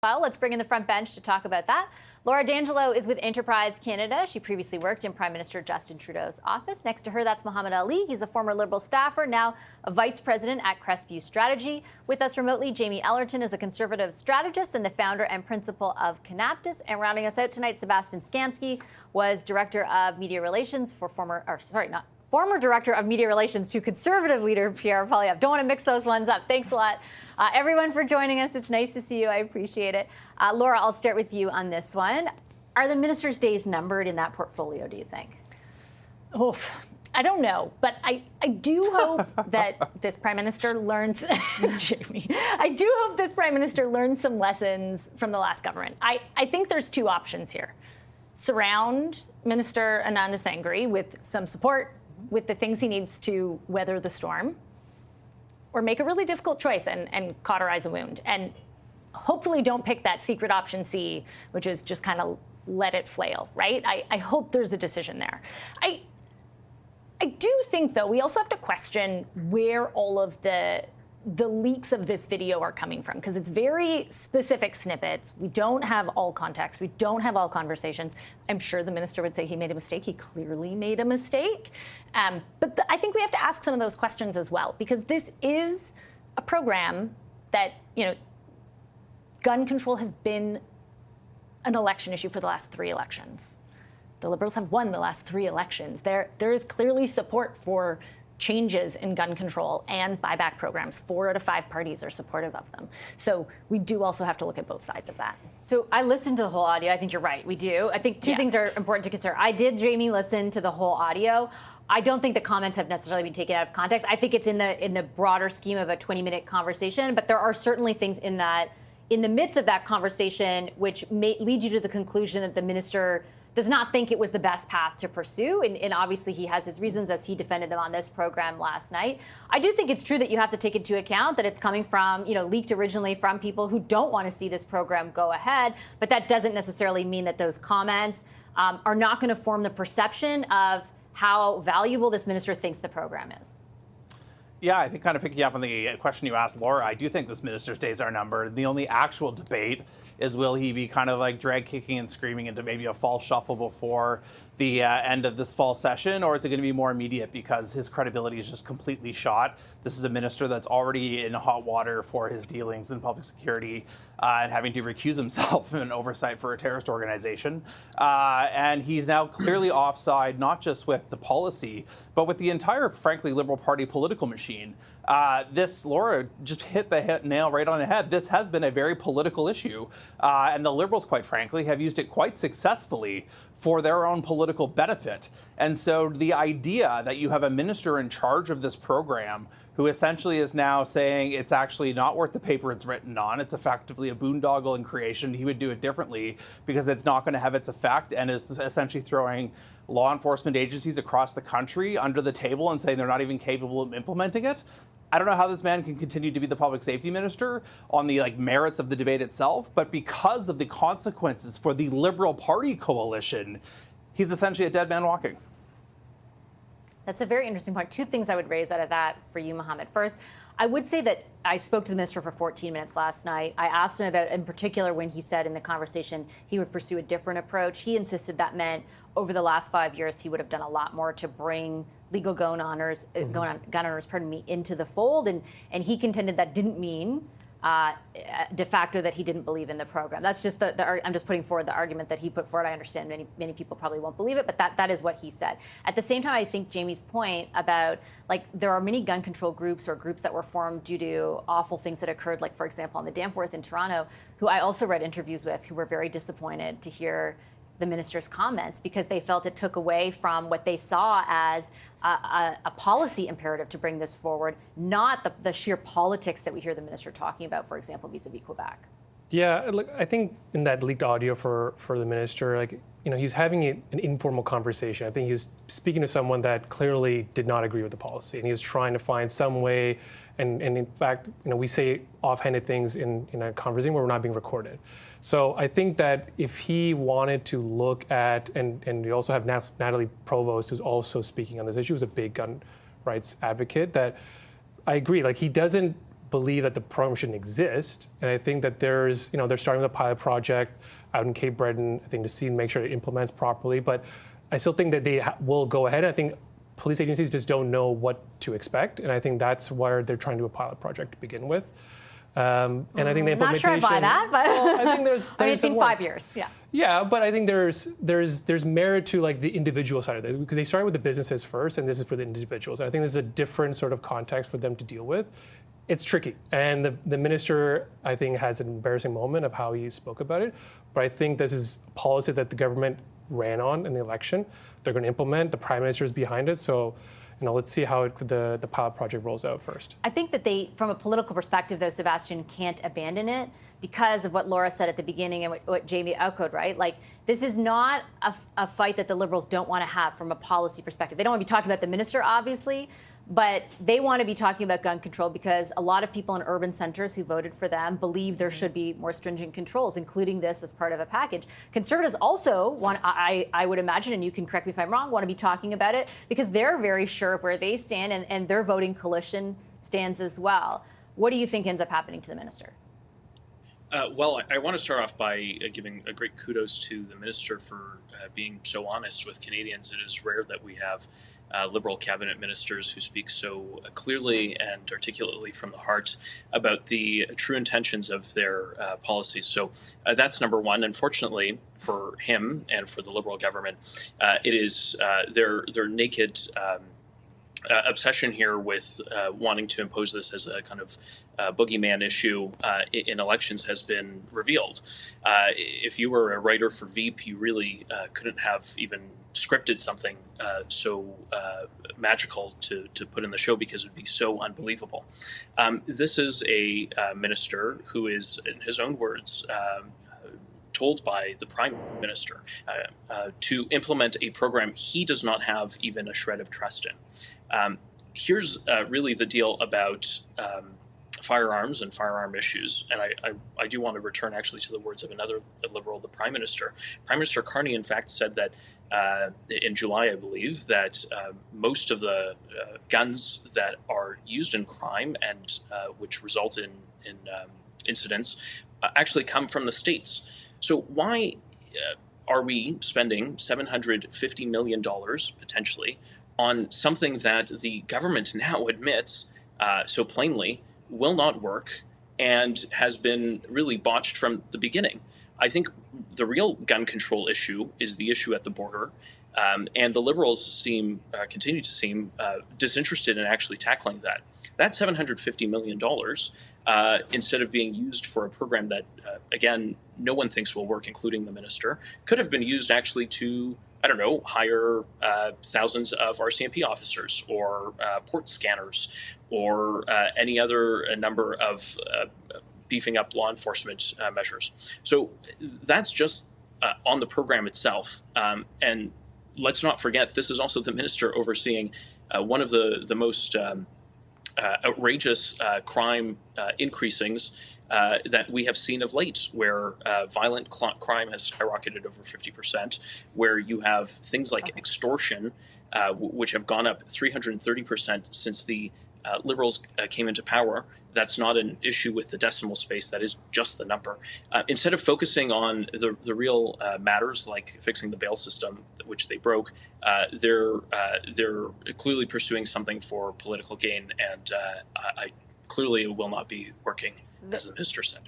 Well, let's bring in the front bench to talk about that. Laura D'Angelo is with Enterprise Canada. She previously worked in Prime Minister Justin Trudeau's office. Next to her, that's Mohammed Ali. He's a former Liberal staffer, now a vice president at Crestview Strategy. With us remotely, Jamie Ellerton is a Conservative strategist and the founder and principal of Canaptus. And rounding us out tonight, Sebastian Skamsky was Director of Media Relations for former Director of Media Relations to Conservative leader Pierre Poilievre. Don't want to mix those ones up. Thanks a lot, everyone, for joining us. It's nice to see you. I appreciate it. Laura, I'll start with you on this one. Are the minister's days numbered in that portfolio, do you think? Oof. I don't know, but I do hope that this Prime Minister learns, Jamie, I do hope this Prime Minister learns some lessons from the last government. I think there's two options here. Surround Minister Anand Sangri with some support, with the things he needs to weather the storm, or make a really difficult choice and cauterize a wound. And hopefully don't pick that secret option C, which is just kind of let it flail, right? I hope there's a decision there. I do think, though, we also have to question where all of the leaks of this video are coming from, because it's very specific snippets. We don't have all context. We don't have all conversations. I'm sure the minister would say he made a mistake. He clearly made a mistake. But I think we have to ask some of those questions as well, because this is a program that, gun control has been an election issue for the last 3 elections. The Liberals have won the last 3 elections. There is clearly support for changes in gun control and buyback programs. 4 out of 5 parties are supportive of them. So we do also have to look at both sides of that. So I listened to the whole audio. I think you're right. We do. I think two things are important to consider. I did, Jamie, listen to the whole audio. I don't think the comments have necessarily been taken out of context. I think it's in the broader scheme of a 20-minute conversation, but there are certainly things in the midst of that conversation which may lead you to the conclusion that the minister does not think it was the best path to pursue. And obviously he has his reasons, as he defended them on this program last night. I do think it's true that you have to take into account that it's coming from, leaked originally from people who don't want to see this program go ahead. But that doesn't necessarily mean that those comments are not going to form the perception of how valuable this minister thinks the program is. Yeah, I think kind of picking up on the question you asked, Laura, I do think this minister's days are numbered. The only actual debate is, will he be kind of like drag kicking and screaming into maybe a fall shuffle before the end of this fall session, or is it going to be more immediate because his credibility is just completely shot? This is a minister that's already in hot water for his dealings in public security and having to recuse himself in oversight for a terrorist organization. And he's now clearly offside, not just with the policy, but with the entire, frankly, Liberal Party political machine. Laura just hit the nail right on the head. This has been a very political issue, and the Liberals, quite frankly, have used it quite successfully for their own political benefit. And so the idea that you have a minister in charge of this program who essentially is now saying it's actually not worth the paper it's written on, it's effectively a boondoggle in creation, he would do it differently because it's not going to have its effect, and is essentially throwing law enforcement agencies across the country under the table and saying they're not even capable of implementing it. I don't know how this man can continue to be the public safety minister on the merits of the debate itself, but because of the consequences for the Liberal Party coalition, he's essentially a dead man walking. That's a very interesting point. 2 things I would raise out of that for you, Mohammed. First, I would say that I spoke to the minister for 14 minutes last night. I asked him about, in particular, when he said in the conversation he would pursue a different approach. He insisted that meant over the last 5 years he would have done a lot more to bring legal gun owners, into the fold, and he contended that didn't mean de facto that he didn't believe in the program. That's just I'm just putting forward the argument that he put forward. I understand many people probably won't believe it, but that is what he said. At the same time, I think Jamie's point about there are many gun control groups or groups that were formed due to awful things that occurred, like for example on the Danforth in Toronto, who I also read interviews with, who were very disappointed to hear the minister's comments because they felt it took away from what they saw as a policy imperative to bring this forward, not the sheer politics that we hear the minister talking about, for example, vis-a-vis Quebec. Yeah, look, I think in that leaked audio for the minister, he's having an informal conversation. I think he was speaking to someone that clearly did not agree with the policy, and he was trying to find some way. And in fact, we say offhanded things in a conversation where we're not being recorded. So I think that if he wanted to look at, and we also have Natalie Provost, who's also speaking on this issue, who's a big gun rights advocate, that I agree, he doesn't believe that the program shouldn't exist. And I think that they're starting with a pilot project out in Cape Breton, I think, to see and make sure it implements properly. But I still think that they will go ahead. I think police agencies just don't know what to expect. And I think that's why they're trying to do a pilot project to begin with. And I think the implementation. Not sure I buy that, but well, I think there's I think 5 years. Yeah. Yeah, but I think there's merit to like the individual side of it, because they started with the businesses first, and this is for the individuals. I think there's a different sort of context for them to deal with. It's tricky, and the minister, I think, has an embarrassing moment of how he spoke about it. But I think this is a policy that the government ran on in the election. They're going to implement. The prime minister is behind it. So, let's see how the pilot project rolls out first. I think that they, from a political perspective, though, Sebastian, can't abandon it because of what Laura said at the beginning and what Jamie echoed, right? Like, this is not a fight that the Liberals don't want to have from a policy perspective. They don't want to be talking about the minister, obviously, but they want to be talking about gun control because a lot of people in urban centers who voted for them believe there should be more stringent controls, including this as part of a package. Conservatives also want, I would imagine, and you can correct me if I'm wrong, want to be talking about it because they're very sure of where they stand and their voting coalition stands as well. What do you think ends up happening to the minister? Well, I want to start off by giving a great kudos to the minister for being so honest with Canadians. It is rare that we have Liberal cabinet ministers who speak so clearly and articulately from the heart about the true intentions of their policies. So that's number one. Unfortunately for him and for the Liberal government, it is their naked obsession here with wanting to impose this as a kind of boogeyman issue in elections has been revealed. If you were a writer for Veep, you really couldn't have even scripted something so magical to put in the show because it would be so unbelievable. This is a minister who is, in his own words, told by the Prime Minister to implement a program he does not have even a shred of trust in. Here's really the deal about firearms and firearm issues, and I do want to return actually to the words of another Liberal, the Prime Minister. Prime Minister Carney, in fact, said that in July, I believe, that most of the guns that are used in crime and which result in incidents actually come from the States. So why are we spending $750 million potentially on something that the government now admits so plainly will not work and has been really botched from the beginning? I think the real gun control issue is the issue at the border. And the Liberals continue to seem disinterested in actually tackling that. That $750 million, instead of being used for a program that, again, no one thinks will work, including the minister, could have been used actually to, I don't know, hire thousands of RCMP officers or port scanners or any other number of beefing up law enforcement measures. So that's just on the program itself. And let's not forget, this is also the minister overseeing one of the most outrageous crime increasings that we have seen of late, where violent crime has skyrocketed over 50%, where you have things like extortion, which have gone up 330% since the Liberals came into power. That's not an issue with the decimal space. That is just the number. Instead of focusing on the real matters like fixing the bail system, which they broke, they're clearly pursuing something for political gain, and I clearly it will not be working, as the minister said.